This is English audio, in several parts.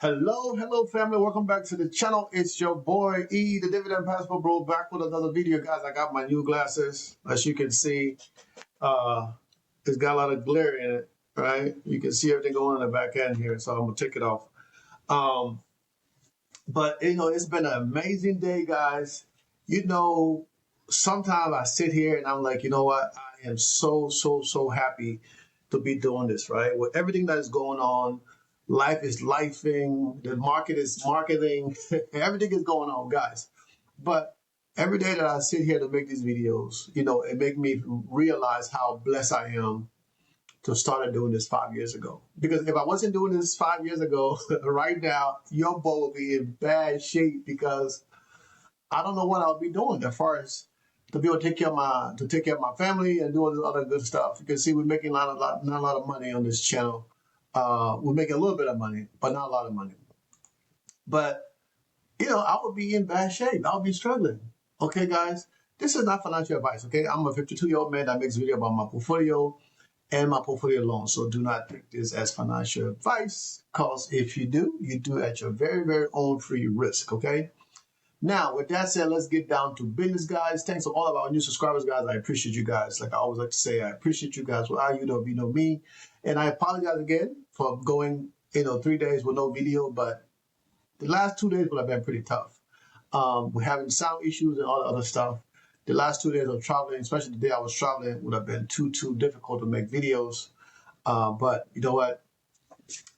Hello, family. Welcome back to the channel. It's your boy E, the Dividend Passport Bro, back with another video, guys. I got my new glasses. As you can see, uh, it's got a lot of glare in it, right? You can see everything going on in the back end here, so I'm gonna take it off. Um, but it's been an amazing day, guys. You know, Sometimes I sit here and I'm like, you know what? I am so happy to be doing this, right? With everything that is going on, life is lifing, the market is marketing, everything is going on, guys. But every day that I sit here to make these videos, it make me realize how blessed I am to start doing this 5 years ago. Because if I wasn't doing this 5 years ago, right now, your boat would be in bad shape because I don't know what I'll be doing as far as to be able to take care of my family and doing other good stuff. You can see we're making not a lot of money on this channel. We're making a little bit of money, but not a lot of money. But I would be in bad shape. I'll be struggling. Okay, guys, this is not financial advice. Okay, I'm a 52-year-old man that makes video about my portfolio and my portfolio loan. So do not take this as financial advice, because if you do at your very own free risk. Okay. Now, with that said, let's get down to business, guys. Thanks to all of our new subscribers, guys. I appreciate you guys. Like I always like to say, I appreciate you guys. Without you, don't be no me. And I apologize again for going, 3 days with no video, but the last 2 days would have been pretty tough. We're having sound issues and all the other stuff. The last 2 days of traveling, especially the day I was traveling, would have been too difficult to make videos. But you know what?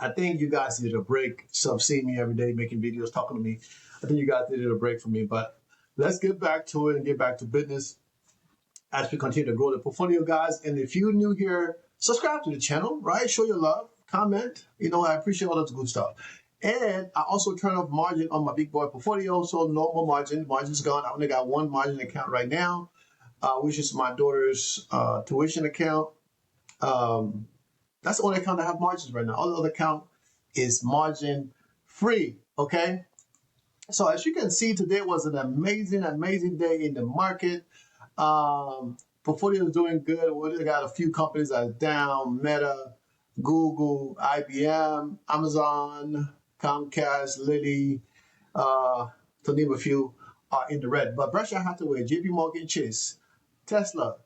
I think you guys needed a break. So seeing me every day making videos, talking to me, I think you guys needed a break from me. But let's get back to it and get back to business as we continue to grow the portfolio, guys. And if you're new here, subscribe to the channel, right? Show your love, comment. I appreciate all that good stuff. And I also turn off margin on my big boy portfolio, so no more margin. Margin's gone. I only got one margin account right now, which is my daughter's tuition account. Um, that's the only account that have margins right now. All the other account is margin free. Okay. So as you can see, today was an amazing day in the market. Portfolio is doing good. We got a few companies that are down: Meta, Google, IBM, Amazon, Comcast, Lilly, to name a few, are in the red. But Berkshire Hathaway, JP Morgan Chase, Tesla,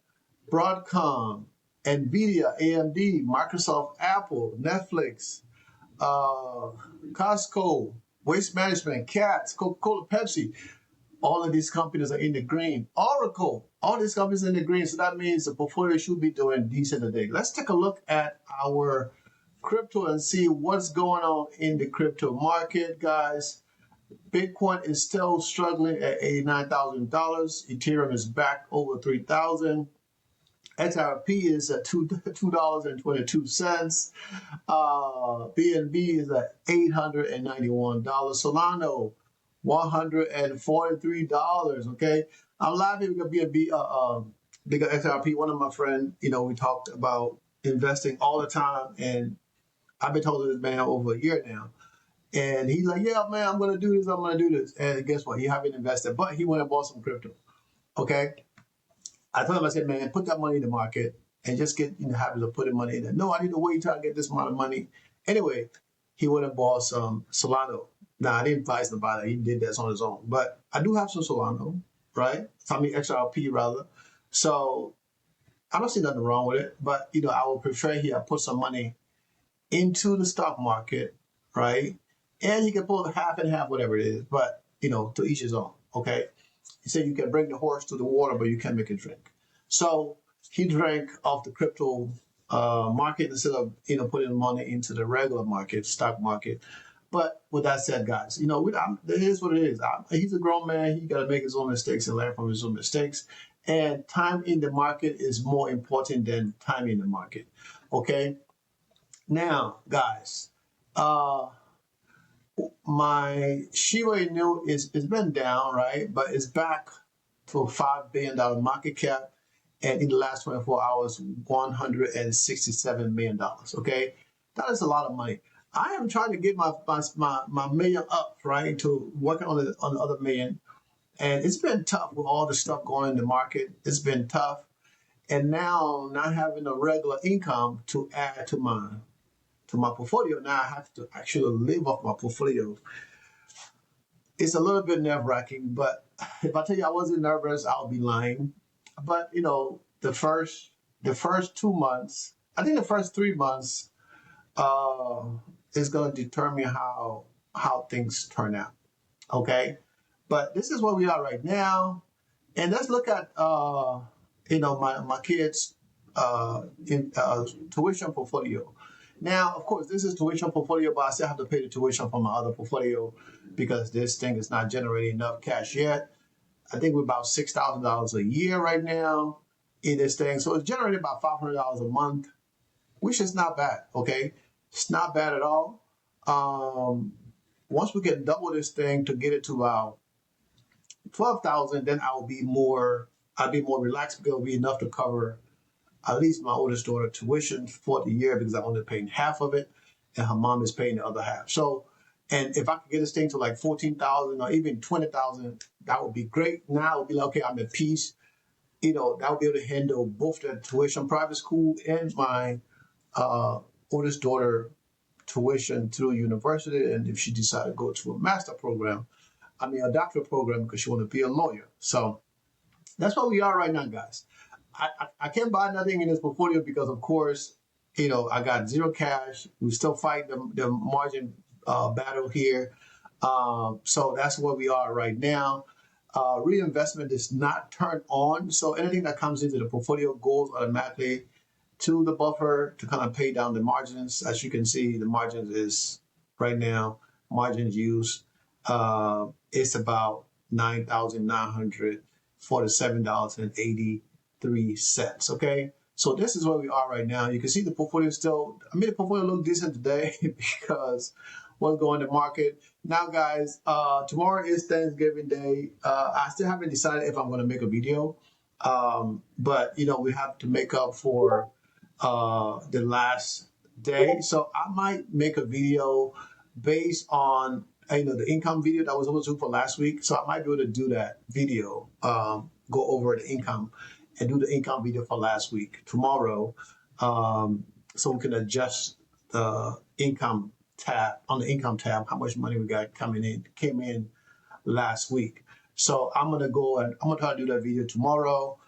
Broadcom, Nvidia, AMD, Microsoft, Apple, Netflix, Costco, Waste Management, Cats, Coca-Cola, Pepsi. All of these companies are in the green. Oracle, all these companies are in the green. So that means the portfolio should be doing decent today. Let's take a look at our crypto and see what's going on in the crypto market, guys. Bitcoin is still struggling at $89,000. Ethereum is back over 3,000. XRP is at $2.22. BNB is at $891. Solano, $143. Okay, I'm laughing because BNB, bigger XRP. One of my friends, we talked about investing all the time, and I've been talking to this man over a year now. And he's like, yeah, man, I'm going to do this. I'm going to do this. And guess what? He haven't invested, but he went and bought some crypto. Okay. I told him, I said, man, put that money in the market and just get in the habit of putting money in there. No, I need to wait till I get this amount of money. Anyway, he went and bought some Solano. Now, I didn't advise him to buy that. He did that on his own. But I do have some Solano, right? XRP rather. So I don't see nothing wrong with it. But, I would prefer he had put some money into the stock market, right? And he can put half and half, whatever it is. But, to each his own, okay? He said you can bring the horse to the water, but you can't make it drink. So he drank off the crypto market instead of putting money into the regular market, stock market. But with that said, guys, it is what it is. He's a grown man. He got to make his own mistakes and learn from his own mistakes. And time in the market is more important than time in the market. Okay. Now, guys, my Shiba Inu it's been down, right? But it's back to a $5 billion market cap. And in the last 24 hours, $167 million. Okay. That is a lot of money. I am trying to get my million up, right? To working on the other million. And it's been tough with all the stuff going in the market. It's been tough. And now not having a regular income to add to to my portfolio. Now I have to actually live off my portfolio. It's a little bit nerve wracking, but if I tell you I wasn't nervous, I'll be lying. But the first 2 months, I think the first 3 months, uh, is going to determine how things turn out. Okay, but this is where we are right now, and let's look at my kids' in tuition portfolio. Now, of course, this is tuition portfolio, but I still have to pay the tuition for my other portfolio because this thing is not generating enough cash yet. I think we're about $6,000 a year right now in this thing, so it's generating about $500 a month, which is not bad. Okay, it's not bad at all. Um, Once we can double this thing to get it to about 12,000, then I'll be more relaxed because it'll be enough to cover at least my oldest daughter tuition for the year because I'm only paying half of it and her mom is paying the other half. So, and if I could get this thing to like 14,000 or even 20,000, that would be great. Now it would be like, okay, I'm at peace. That would be able to handle both the tuition private school and my uh, oldest daughter tuition through university. And if she decided to go to a master program, a doctoral program because she want to be a lawyer. So that's where we are right now, guys. I can't buy nothing in this portfolio because, of course, I got zero cash. We still fight the margin battle here. So that's where we are right now. Reinvestment is not turned on. So anything that comes into the portfolio goes automatically to the buffer to kind of pay down the margins. As you can see, the margins is right now, margins used, it's about $9,947.83. Okay. So this is where we are right now. You can see the portfolio still, the portfolio look decent today because what's going in the market. Now, guys, tomorrow is Thanksgiving Day. I still haven't decided if I'm going to make a video. But we have to make up for the last day. So I might make a video based on the income video that I was supposed to do for last week. So I might be able to do that video, go over the income and do the income video for last week tomorrow, so we can adjust the income tab on the income tab how much money we got came in last week. So I'm gonna go and I'm gonna try to do that video tomorrow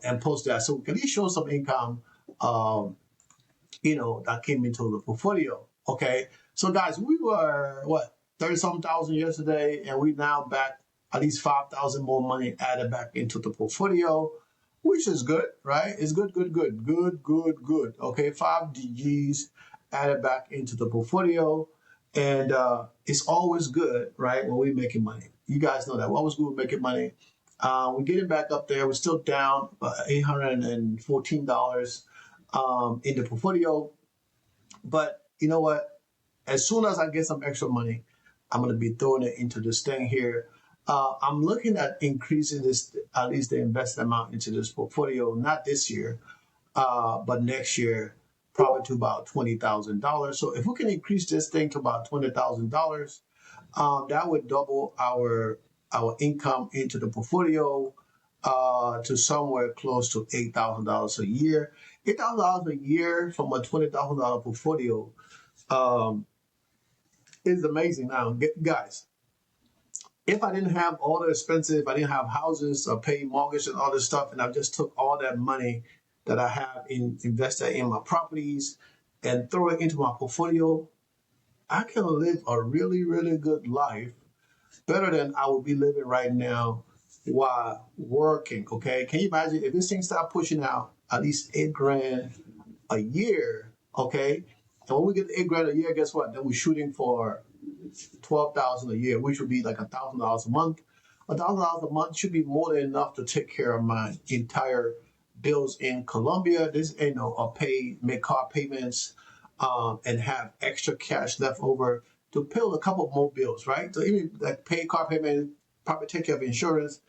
and post that so we can at least show some income um, that came into the portfolio. Okay. So guys, we were what 30 something thousand yesterday, and we now back at least 5,000 more money added back into the portfolio, which is good, right? It's good, good, good, good, good, good. Okay, 5 Gs added back into the portfolio. And it's always good, right, when we're making money. You guys know that. We're always good with making money. We're getting back up there. We're still down $814 in the portfolio. But you know what? As soon as I get some extra money, I'm going to be throwing it into this thing here. I'm looking at increasing this, at least the invested amount into this portfolio, not this year, but next year, probably to about $20,000. So if we can increase this thing to about $20,000, that would double our income into the portfolio to somewhere close to $8,000 a year. $8,000 a year from a $20,000 portfolio um, is amazing. Now, guys, if I didn't have all the expenses, if I didn't have houses or pay mortgage and all this stuff, and I just took all that money that I have invested in my properties and throw it into my portfolio, I can live a really, really good life, better than I would be living right now while working. Okay, can you imagine if this thing start pushing out at least 8 grand a year? Okay, and when we get 8 grand a year, guess what? Then we're shooting for 12,000 a year, which would be like $1,000 a month. $1,000 a month should be more than enough to take care of my entire bills in Colombia. This make car payments, and have extra cash left over to pay a couple more bills, right? So even like pay car payment, probably take care of insurance,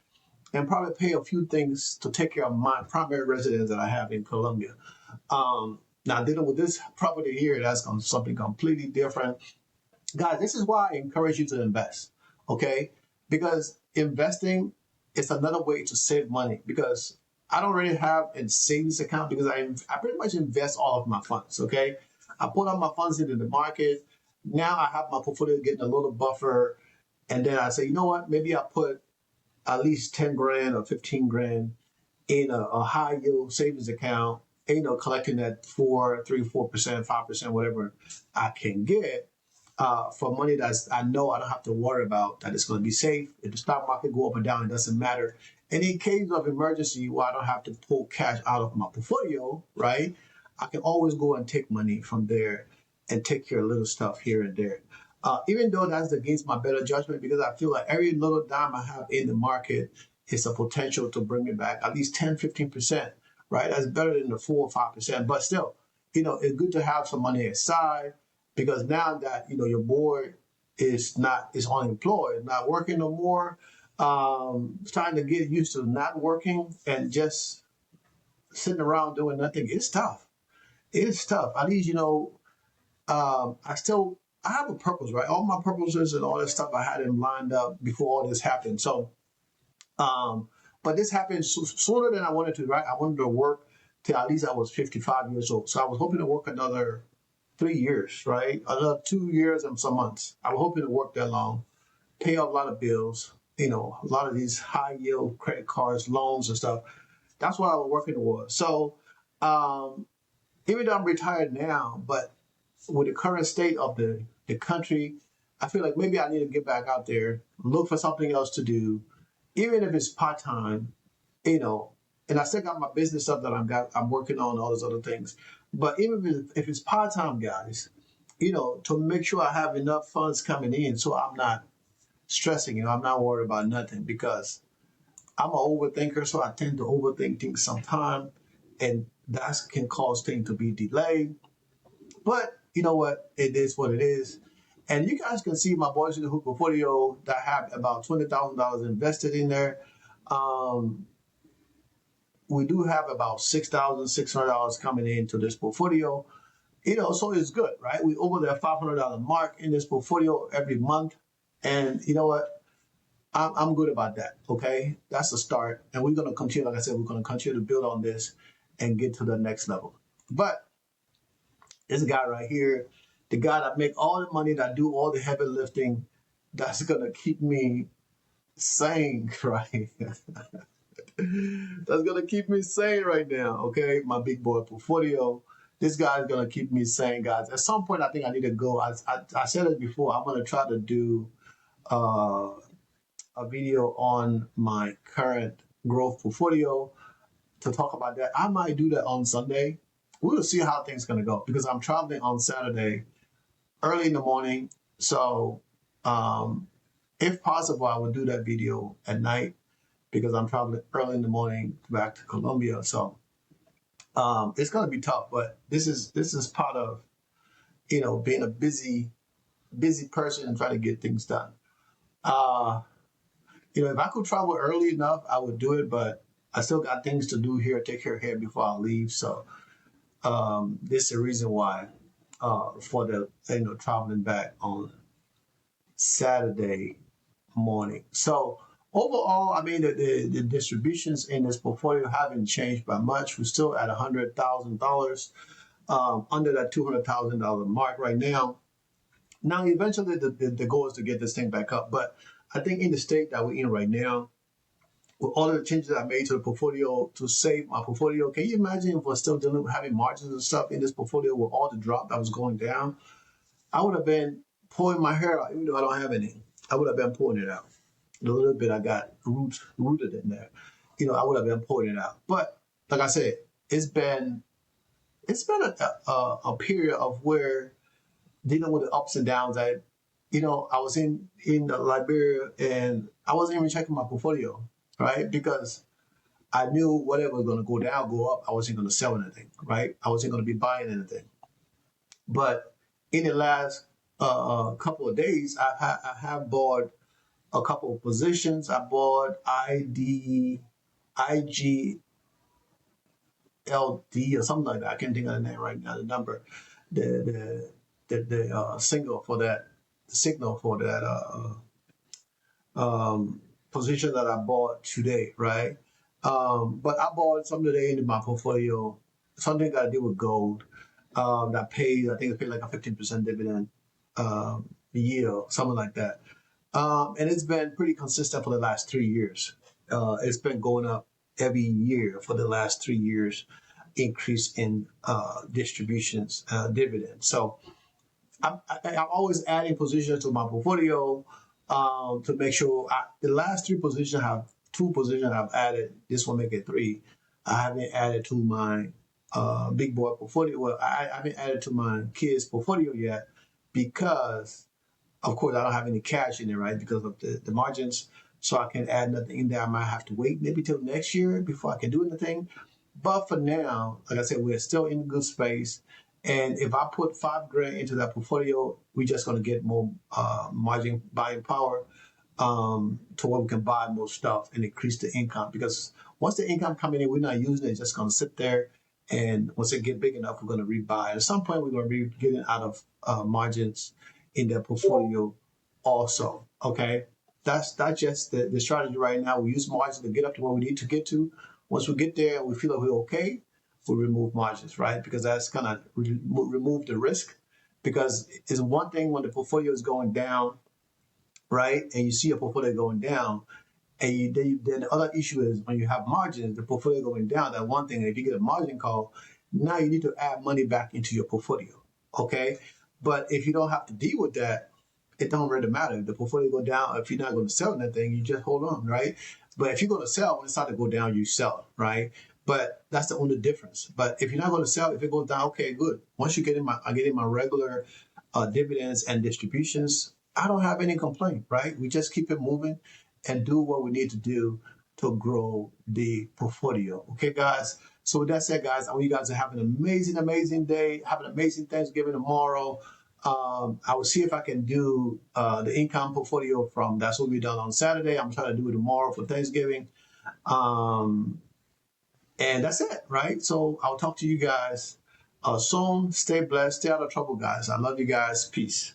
and probably pay a few things to take care of my primary residence that I have in Colombia. Now dealing with this property here, that's something completely different. Guys, this is why I encourage you to invest, okay? Because investing is another way to save money because I don't really have a savings account because I pretty much invest all of my funds, okay? I put all my funds into the market. Now I have my portfolio getting a little buffer, and then I say, you know what? Maybe I put at least 10 grand or 15 grand in a high yield savings account. Collecting that 4%, 5%, whatever I can get for money that's I know I don't have to worry about that it's going to be safe. If the stock market go up or down, it doesn't matter. And in case of emergency, where I don't have to pull cash out of my portfolio, right? I can always go and take money from there and take care of little stuff here and there. Even though that's against my better judgment, because I feel like every little dime I have in the market is a potential to bring me back at least 10, 15%, right? That's better than the 4 or 5%. But still, it's good to have some money aside because now that, your boy is unemployed, not working no more, trying to get used to not working and just sitting around doing nothing, it's tough. It's tough. At least, I have a purpose, right? All my purposes and all that stuff I had them lined up before all this happened. So, um, but this happened sooner than I wanted to, right? I wanted to work till at least I was 55 years old. So I was hoping to work another 3 years, right? Another 2 years and some months. I was hoping to work that long, pay off a lot of bills, a lot of these high yield credit cards, loans and stuff. That's what I was working towards. So, um, even though I'm retired now, but with the current state of the country, I feel like maybe I need to get back out there, look for something else to do, even if it's part time, you know. And I still got my business stuff that I'm working on, all those other things. But even if it's part time, guys, to make sure I have enough funds coming in, so I'm not stressing. I'm not worried about nothing because I'm an overthinker, so I tend to overthink things sometimes, and that can cause things to be delayed. But you know what? It is what it is. And you guys can see my Boys in the Hoop portfolio that have about $20,000 invested in there. Um, we do have about $6,600 coming into this portfolio. So it's good, right? We over the $500 mark in this portfolio every month. And you know what? I'm good about that. Okay, that's the start, and we're gonna continue. Like I said, we're gonna continue to build on this and get to the next level. But this guy right here, the guy that make all the money, that do all the heavy lifting, that's gonna keep me sane, right? That's gonna keep me sane right now. Okay, my big boy portfolio. This guy's gonna keep me sane, guys. At some point, I think I need to go. I said it before. I'm gonna try to do uh, a video on my current growth portfolio to talk about that. I might do that on Sunday. We will see how things gonna go because I'm traveling on Saturday early in the morning. So, um, if possible, I would do that video at night because I'm traveling early in the morning back to Colombia. So, it's gonna be tough, but this is part of being a busy person and trying to get things done. Uh, if I could travel early enough, I would do it, but I still got things to do here, take care of here before I leave. So, this is the reason why for the traveling back on Saturday morning. So overall, I mean the distributions in this portfolio haven't changed by much. We're still at $100,000 under that $200,000 mark right now. Now, eventually, the goal is to get this thing back up. But I think in the state that we're in right now, with all of the changes I made to the portfolio to save my portfolio, can you imagine if we're still dealing with having margins and stuff in this portfolio with all the drop that was going down? I would have been pulling my hair out, even though I don't have any. I would have been pulling it out. The little bit I got rooted in there, I would have been pulling it out. But like I said, it's been a period of where dealing with the ups and downs. I was in Liberia and I wasn't even checking my portfolio, right? Because I knew whatever was going to go down, go up, I wasn't going to sell anything, right? I wasn't going to be buying anything. But in the last couple of days, I have bought a couple of positions. I bought IGLD or something like that. I can't think of the name right now, the number, the signal for that, the signal for that position that I bought today, right? But I bought something today into my portfolio, something got to do with gold. that pays, I think it paid like a 15% dividend yield, something like that. And it's been pretty consistent for the last 3 years. It's been going up every year for the last 3 years, increase in distributions, dividends. So I'm always adding positions to my portfolio to make sure the last three positions have two positions I've added. This will make it three. I haven't added to my big boy portfolio. Well, I haven't added to my kids' portfolio yet because, of course, I don't have any cash in it, right? Because of the margins. So I can add nothing in there. I might have to wait maybe till next year before I can do anything. But for now, like I said, we're still in a good space. And if I put 5 grand into that portfolio, we're just going to get more margin buying power to where we can buy more stuff and increase the income. Because once the income coming in, we're not using it; it's just going to sit there. And once it get big enough, we're going to rebuy. At some point, we're going to be getting out of margins in the portfolio also. Okay, that's just the strategy right now. We use margins to get up to where we need to get to. Once we get there and we feel like we're okay, we remove margins, right? Because that's gonna remove the risk. Because it's one thing when the portfolio is going down, right, and you see a portfolio going down, and then the other issue is when you have margins, the portfolio going down. That one thing, if you get a margin call, now you need to add money back into your portfolio. Okay, but if you don't have to deal with that, it don't really matter. If the portfolio go down, if you're not going to sell anything, you just hold on, right? But if you're going to sell, when it starts to go down, you sell, right? But that's the only difference. But if you're not going to sell, if it goes down, okay, good. Once you get in I get in my regular dividends and distributions, I don't have any complaint, right? We just keep it moving and do what we need to do to grow the portfolio. Okay, guys. So with that said, guys, I want you guys to have an amazing, amazing day. Have an amazing Thanksgiving tomorrow. I will see if I can do the income portfolio from that's what we done on Saturday. I'm trying to do it tomorrow for Thanksgiving. Um, and that's it, right? So I'll talk to you guys soon. Stay blessed. Stay out of trouble, guys. I love you guys. Peace.